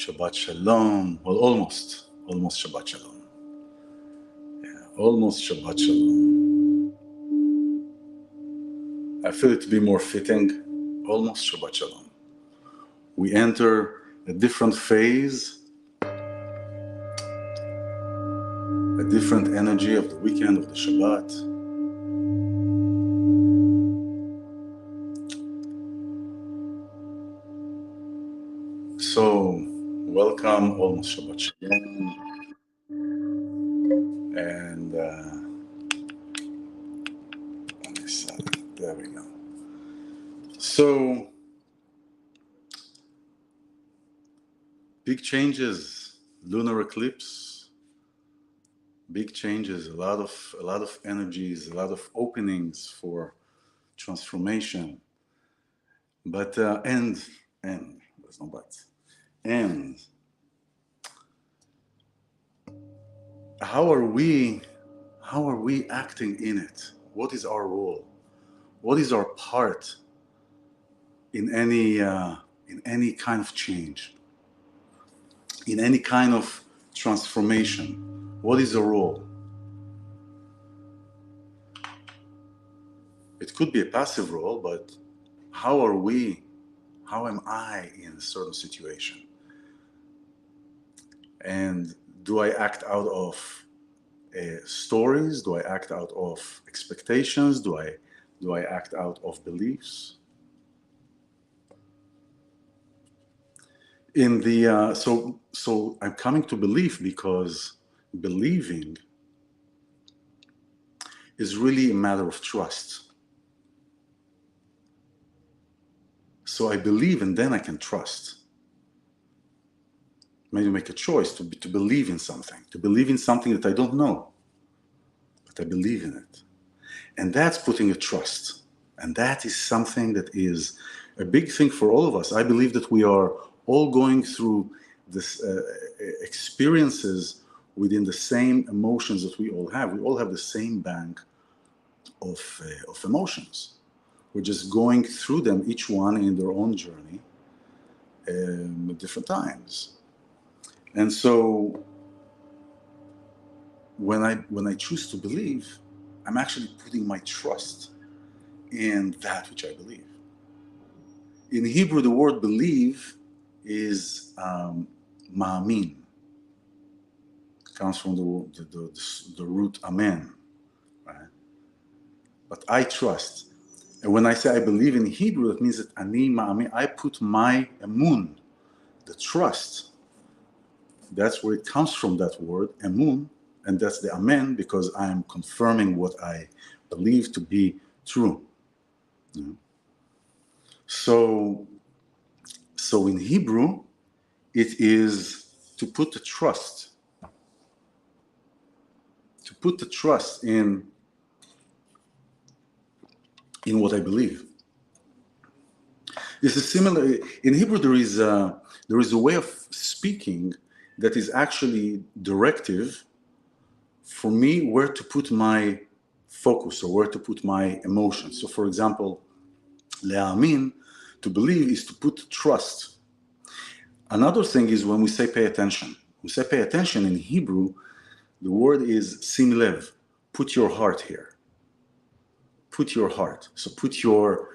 Shabbat Shalom. Well, almost Shabbat Shalom. Yeah, almost Shabbat Shalom. I feel it to be more fitting. Almost Shabbat Shalom. We enter a different phase, a different energy of the weekend, of the Shabbat. So, welcome, almost Shabbat Shalom. And on this side, there we go. So, big changes, lunar eclipse, big changes, a lot of energies, a lot of openings for transformation. But and there's no but. And how are we acting in it? What is our role? What is our part in any kind of change, in any kind of transformation? What is the role? It could be a passive role, but how am I in a certain situation? And do I act out of stories? Do I act out of expectations? Do I act out of beliefs? In the so I'm coming to belief because believing is really a matter of trust. So I believe, and then I can trust. Maybe make a choice to believe in something that I don't know, but I believe in it. And that's putting a trust. And that is something that is a big thing for all of us. I believe that we are all going through this experiences within the same emotions that we all have. We all have the same bank of emotions. We're just going through them, each one in their own journey, at different times. And so when I choose to believe, I'm actually putting my trust in that which I believe. In Hebrew, the word believe is ma'amin. It comes from the root amen, right? But I trust. And when I say I believe in Hebrew, that means that ani ma'amin, I put my emun, the trust. That's where it comes from, that word, emun, and that's the amen, because I am confirming what I believe to be true. You know? So in Hebrew, it is to put the trust in what I believe. This is similar. In Hebrew, there is a way of speaking that is actually directive for me where to put my focus or where to put my emotions. So, for example, le'amin, to believe, is to put trust. Another thing is when we say pay attention. We say pay attention in Hebrew, the word is sim lev, put your heart here. Put your heart. So put your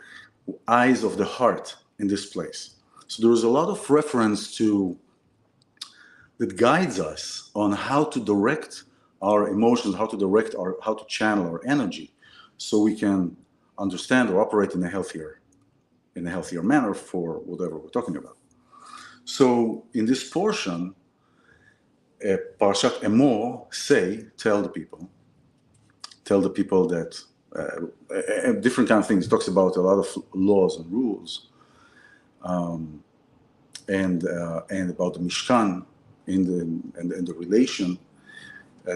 eyes of the heart in this place. So there is a lot of reference that guides us on how to direct our emotions, how to channel our energy, so we can understand or operate in a healthier manner for whatever we're talking about. So in this portion, Parashat Emor tell the people that different kind of things. It talks about a lot of laws and rules, and about the Mishkan and the relation.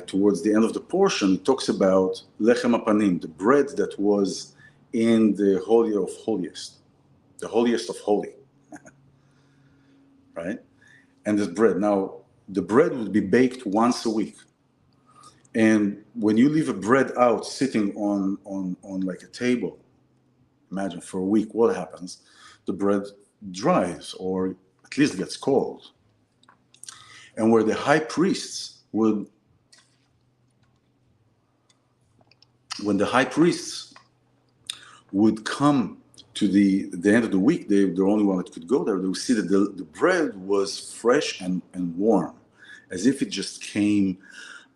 Towards the end of the portion, it talks about lechem apanim, the bread that was in the holy of holiest, the holiest of holy, right? And this bread. Now, the bread would be baked once a week. And when you leave a bread out sitting on like a table, imagine for a week, what happens? The bread dries, or at least gets cold. and where the high priests would, when the high priests would come to the end of the week, they're the only one that could go there. They would see that the bread was fresh and warm, as if it just came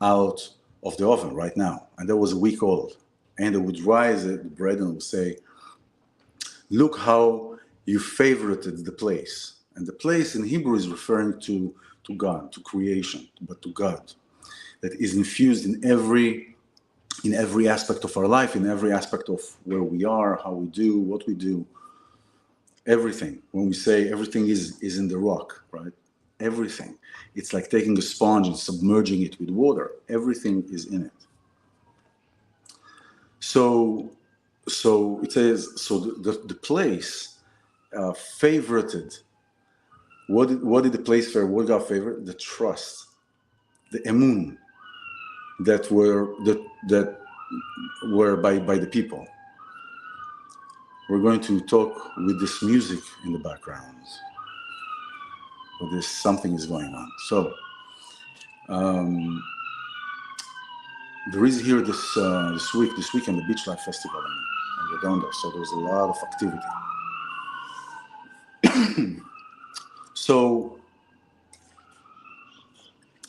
out of the oven right now. And that was a week old. And they would rise the bread and would say, look how you favorited the place. And the place in Hebrew is referring to God, to creation, but to God, that is infused in every aspect of our life, in every aspect of where we are, how we do, what we do, everything. When we say everything is in the rock, right? Everything. It's like taking a sponge and submerging it with water. Everything is in it. So it says, so the place favorited. What did the place favor? What God favored? The trust, the emun that were by the people. We're going to talk with this music in the background. But there's something is going on. So there is here this weekend the Beach Life Festival in Redondo. So there's a lot of activity. So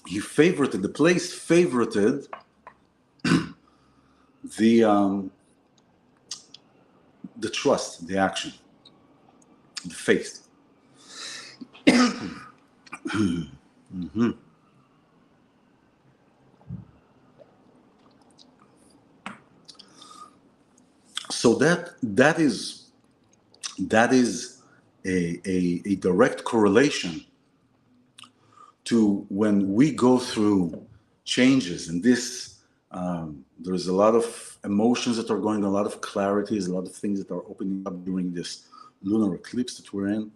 he favorited, the place favorited the trust, the action, the faith. Mm-hmm. So that is a direct correlation to when we go through changes, and this there's a lot of emotions that are going, a lot of clarities, a lot of things that are opening up during this lunar eclipse that we're in,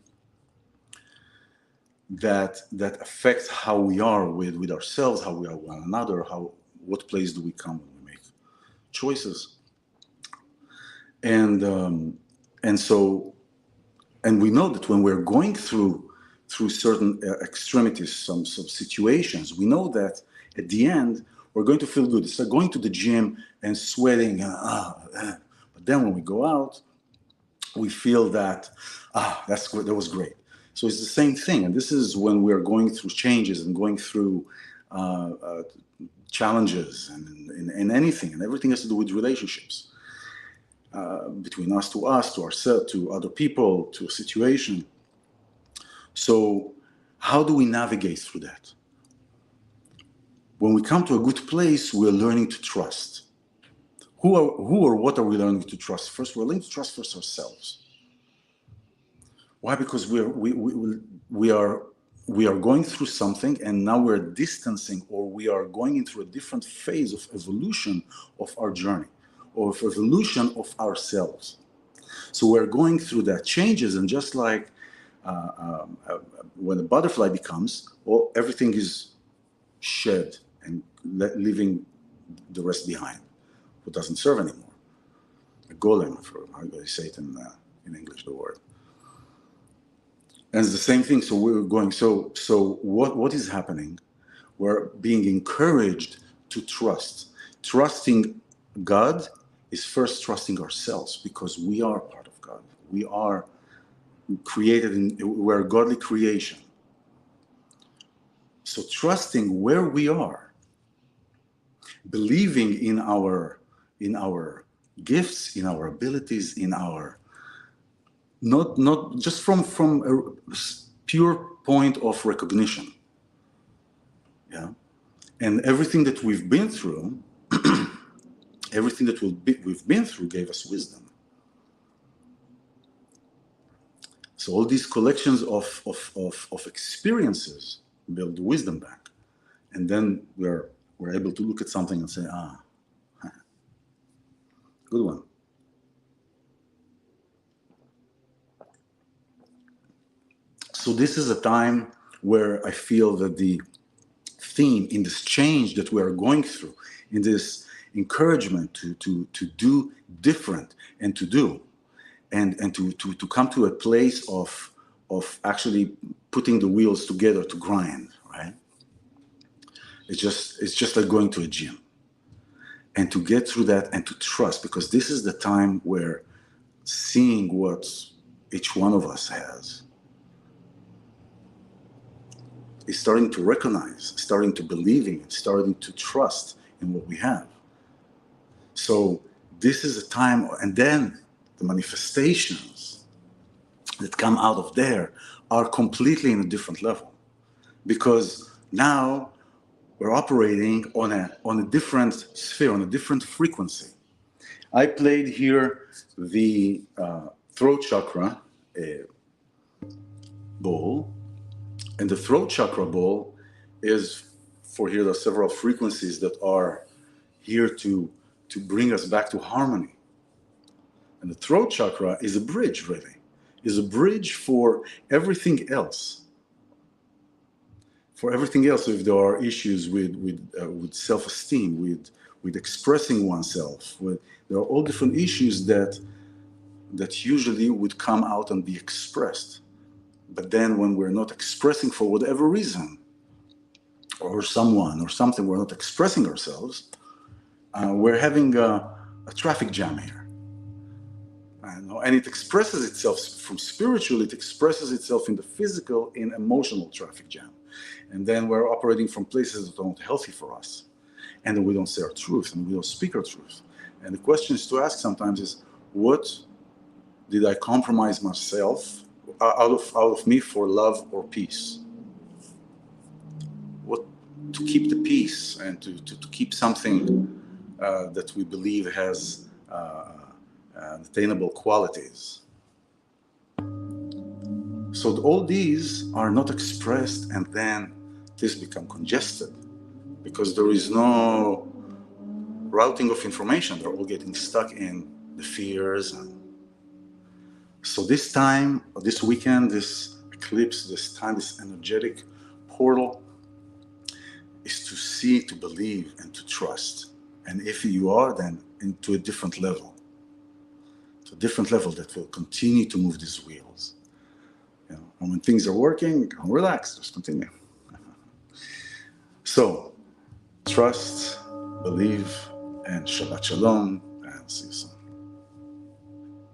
that affects how we are with ourselves, how we are with one another, what place do we come when we make choices. And we know that when we're going through certain extremities, some situations, we know that at the end we're going to feel good. It's like going to the gym and sweating, but then when we go out, we feel that that was great. So it's the same thing, and this is when we're going through changes and going through challenges and anything, and everything has to do with relationships. Between us, to ourselves, to other people, to a situation. So how do we navigate through that? When we come to a good place, we're learning to trust. Who or what are we learning to trust? First, we're learning to trust first ourselves. Why? Because we are going through something, and now we're distancing, or we are going into a different phase of evolution of our journey, or of evolution of ourselves. So we're going through that changes, and just like when a butterfly becomes, well, everything is shed and leaving the rest behind, what doesn't serve anymore. A golem, for how do I say it in English, the word. And it's the same thing. So we're going. So what is happening? We're being encouraged to trust. Trusting God is first trusting ourselves, because we are part of God. We are created we're a godly creation. So trusting where we are, believing in our gifts, in our abilities, in our not just from a pure point of recognition. Yeah, and everything that we've been through. Everything that we've been through gave us wisdom. So all these collections of experiences build the wisdom back, and then we're able to look at something and say, good one. So this is a time where I feel that the theme in this change that we are going through, in this encouragement to do different and to do, and to come to a place of actually putting the wheels together to grind, right? It's just like going to a gym. And to get through that and to trust, because this is the time where seeing what each one of us has is starting to recognize, starting to believe in it, starting to trust in what we have. So this is a time, and then the manifestations that come out of there are completely in a different level, because now we're operating on a different sphere, on a different frequency. I played here the throat chakra ball, and the throat chakra ball is for here. There are several frequencies that are here to bring us back to harmony. And the throat chakra is a bridge, really, is a bridge for everything else. For everything else, if there are issues with self-esteem, with expressing oneself, there are all different issues that usually would come out and be expressed. But then when we're not expressing for whatever reason, or someone or something, we're not expressing ourselves, we're having a traffic jam here. And it expresses itself from spiritual, it expresses itself in the physical, in emotional traffic jam. And then we're operating from places that are not healthy for us. And then we don't say our truth, and we don't speak our truth. And the question is to ask sometimes is, what did I compromise myself out of me for love or peace? What to keep the peace and to keep something that we believe has attainable qualities. So all these are not expressed, and then this become congested because there is no routing of information. They're all getting stuck in the fears. And so this time, this weekend, this eclipse, this time, this energetic portal is to see, to believe, and to trust. And if you are, then into a different level. To a different level that will continue to move these wheels. You know, and when things are working, relax, just continue. So, trust, believe, and Shabbat Shalom, and see you soon.